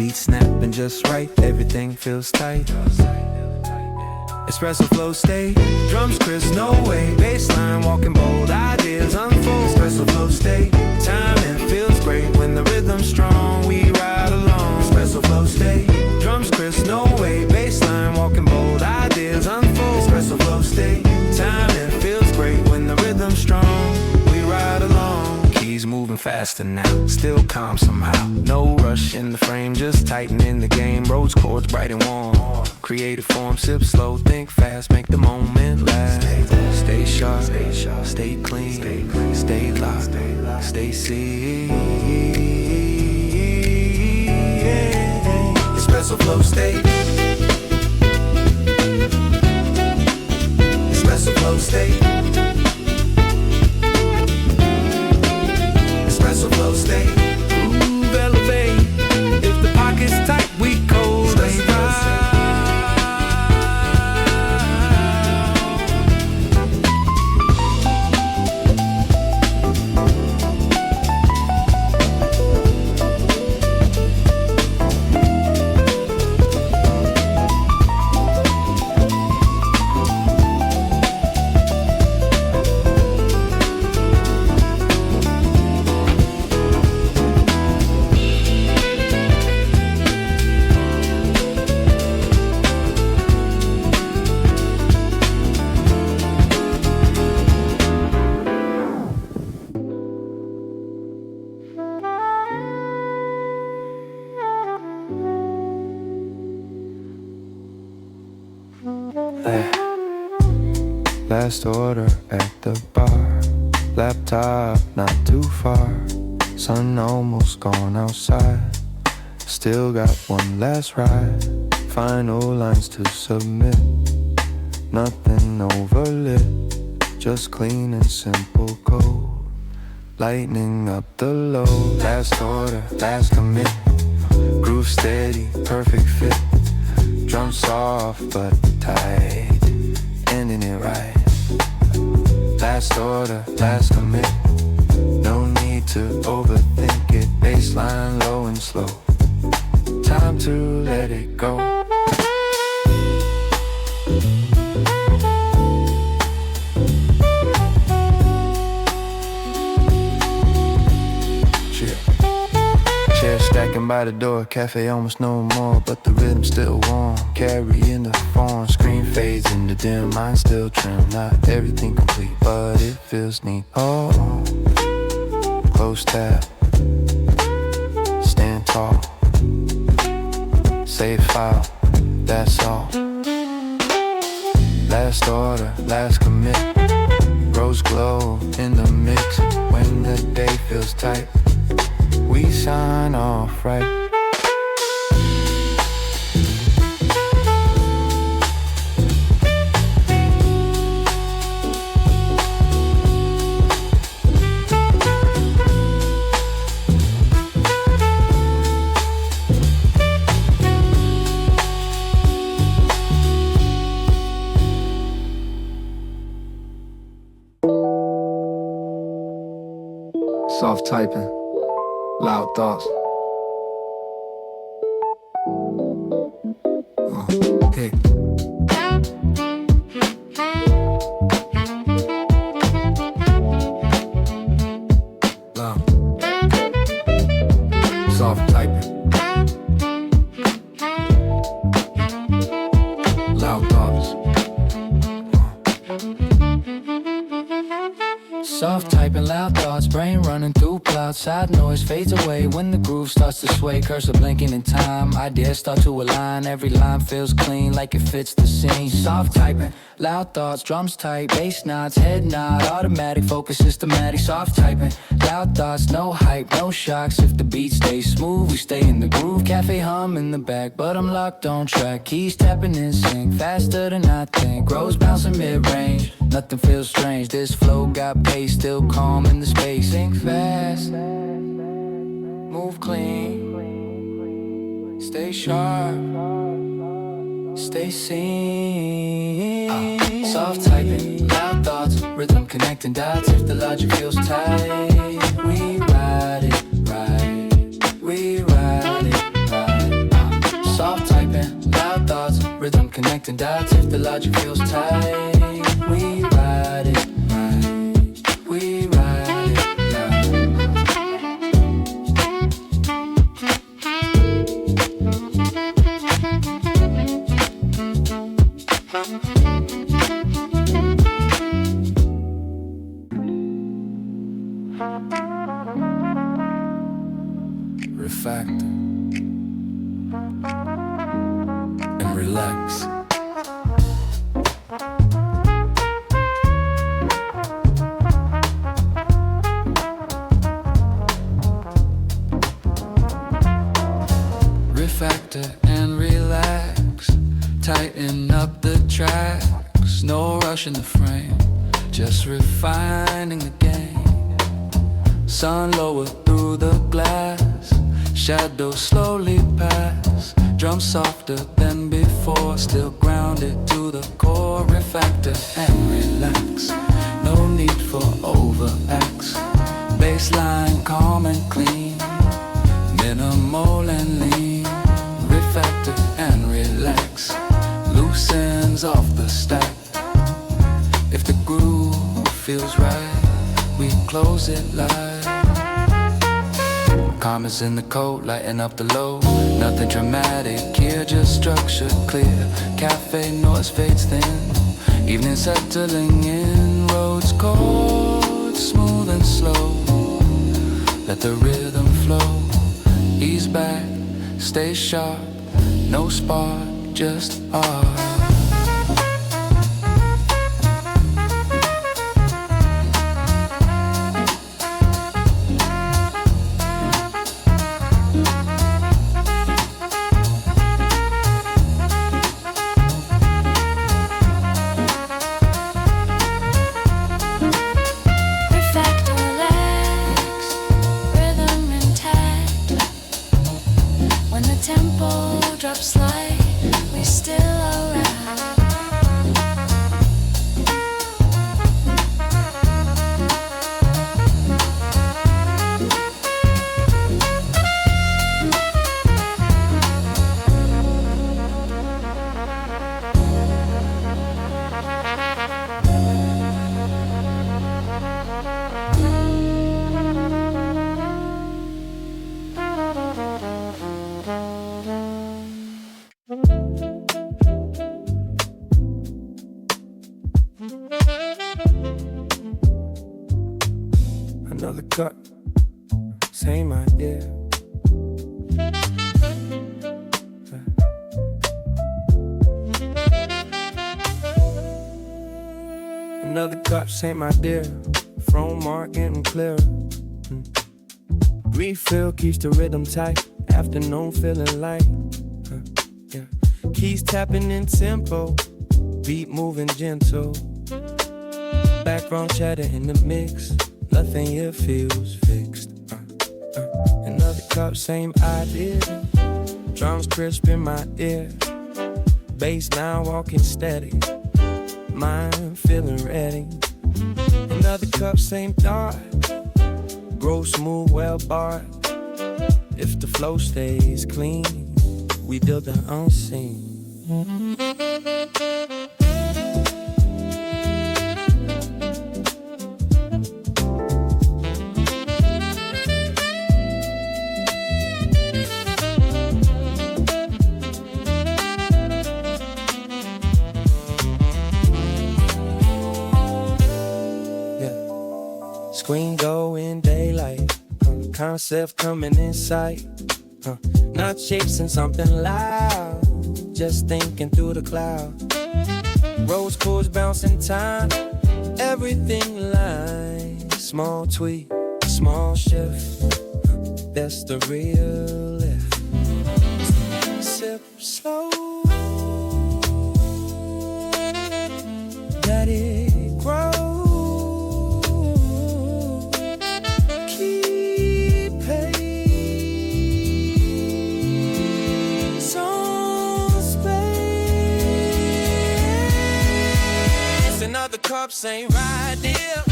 beat snapping just right, everything feels tight. Espresso flow stay, drums crisp, no way. Bassline walking bold, ideas unfold. Espresso flow stay, timing feels great when the rhythm's strong. We ride along. Espresso flow stay, drums crisp, no way. Bassline walking bold, ideas unfold. Espresso flow stay, timing feels great when the rhythm's strong. We ride along. Keys moving faster now, still calm somehow. No rush in the frame, just tightening the game. Rhodes chords bright and warm. Creative form, sip slow, think fast, make the moment last. Stay sharp, stay clean, stay locked, stay seen. Espresso flow stay. Espresso flow stay. Espresso flow stay. Groove elevate. If the pocket's tight, we cold. Espresso flow stay. Last order at the bar. Laptop not too far. Sun almost gone outside. Still got one last ride. Final lines to submit. Nothing overlit. Just clean and simple code. Lightening up the load. Last order, last commit. Groove steady, perfect fit. Drum soft but tight. Ending it right. Last order, last commit. No need to overthink it. Baseline low and slow. Time to let it go. Chair stacking by the door, cafe almost no more, but the rhythm still warm. Carrying the form, screen fades into dim, mind still trim. Not everything complete, but it feels neat. Oh, close tab, stand tall, save file, that's all. Last order, last commit. Rose glow in the mix. When the day feels tight, we sign off right. Soft typing, loud thoughts. Hey. Loud. Soft typing. Loud thoughts. Soft typing, loud thoughts, brain running through clouds. Side noise fades away when the groove starts to sway. Cursor blinking in time, ideas start to align. Every line feels clean like it fits the scene. Soft typing, loud thoughts, drums tight, bass nods, head nod, automatic focus, systematic. Soft typing, loud thoughts, no hype, no shocks. If the beat stays smooth, we stay in the groove. Cafe hum in the back, but I'm locked on track. Keys tapping in sync, faster than I think. Rose bouncing mid-range, nothing feels strange. This flow got pace, still calm in the space. Think fast, move clean, stay sharp, stay seen. Soft typing, loud thoughts, rhythm connecting dots. If the logic feels tight, we ride it right, we ride it right. Rhythm connecting dots if the logic feels tight. We ride it right, we ride it now. Refactor and relax. Refactor and relax. Tighten up the tracks. No rush in the frame, just refining the game. Sun lower through the glass. Shadows slowly pass. Drums softer than before, still grounded to the core. Refactor and relax. No need for overacts. Baseline calm and clean. Minimal and lean. Refactor and relax. Loose ends off the stack. If the groove feels right, we close it live. Calm is in the code, lighten up the load. Nothing dramatic here, just structured clear. Cafe noise fades thin. Evening settling in. Roads cold, smooth and slow. Let the rhythm flow. Ease back, stay sharp. No spark, just art. Drops light, we still arrive. Another cut, same idea. Another cut, same idea. From mark getting clearer. Refill keeps the rhythm tight. Afternoon feeling light. Yeah. Keys tapping in tempo. Beat moving gentle. Background chatter in the mix. Nothing here feels fixed. Another cup, same idea. Drums crisp in my ear. Bass now walking steady. Mind feeling ready. Another cup, same thought. Grow smooth, well barred. If the flow stays clean, we build the unseen. Screen go in daylight, concept coming in sight. Not chasing something loud, just thinking through the cloud. Rose chords bouncing time, everything line. Small tweak, small shift, that's the real lift. Sip slow, let it grow. Another cups ain't right there.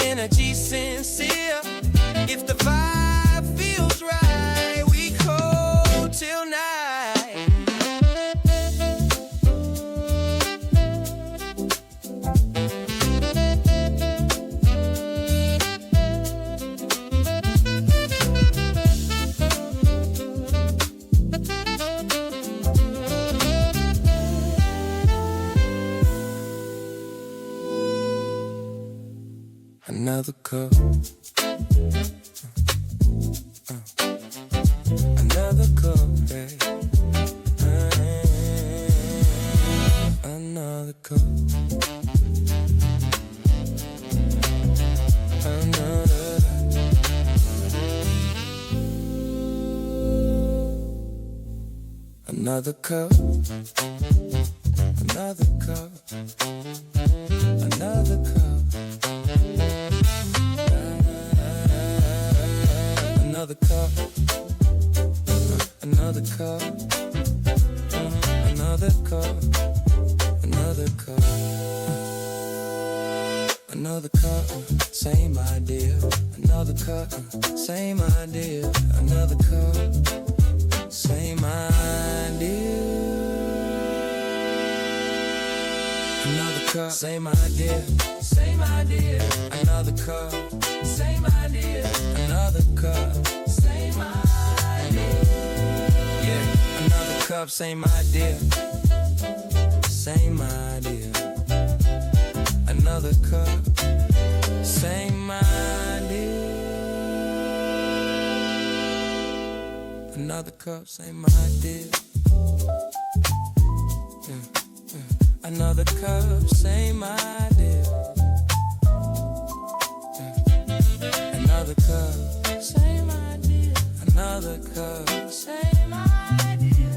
Energy sincere. If the vibe feels right, we go till night. another cup. Another cup, babe. Another cup. Another cup, another cup, another cup, another cup, another cup, another cup, another cup, another cup, same idea, another cup, same idea, another cup. Same idea. Another cup. Same idea. Same idea. Another cup. Same idea. Another cup. Same idea. Yeah. Another cup. Same idea. Same idea. Another cup. Same idea. Another cup, same idea. Another cup, same idea. Another cup, same idea. Another cup, same idea.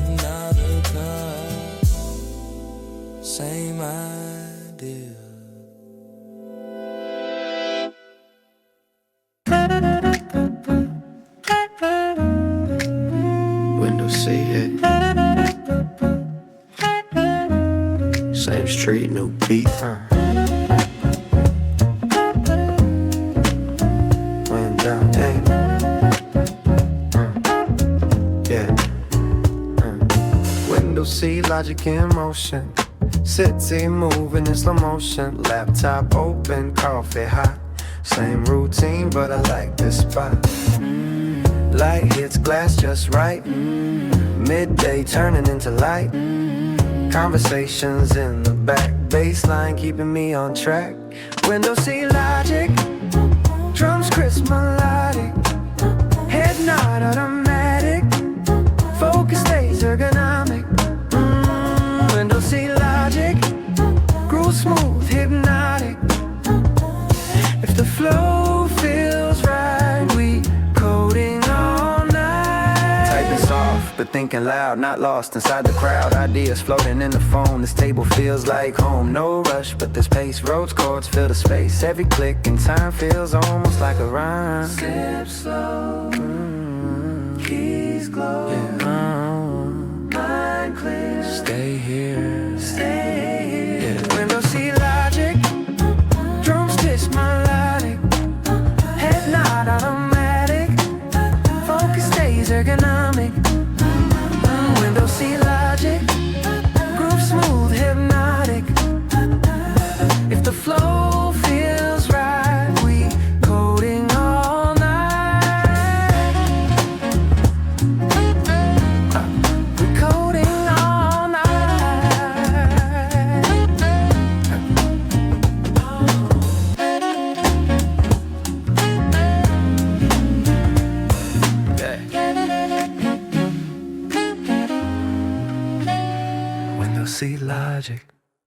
Another cup, same idea. Same street, new beat. Went down, hey. Yeah. Window seat, logic in motion. City moving in slow motion. Laptop open, coffee hot. Same routine, but I like this spot. Light hits glass just right. Midday turning into light. Conversations in the back, baseline keeping me on track. Window seat logic, drums crisp melodic, head nod automatic, focus stays ergonomic. Window seat logic, groove smooth, hypnotic. If the flow feels right, we coding all night. Typing soft, but thinking loud, not lost inside the crowd. Ideas floating in the phone, this table feels like home. No rush, but this pace, roads, chords fill the space. Every click in time feels almost like a rhyme. Slip slow, keys glow, mind clear, stay here, stay here. Window seat logic, drums twist melodic, head nod automatic, focus stays ergonomic. Window seat logic, groove smooth, hypnotic. If the flow feels right, we coding all night. We coding all night. Window seat logic.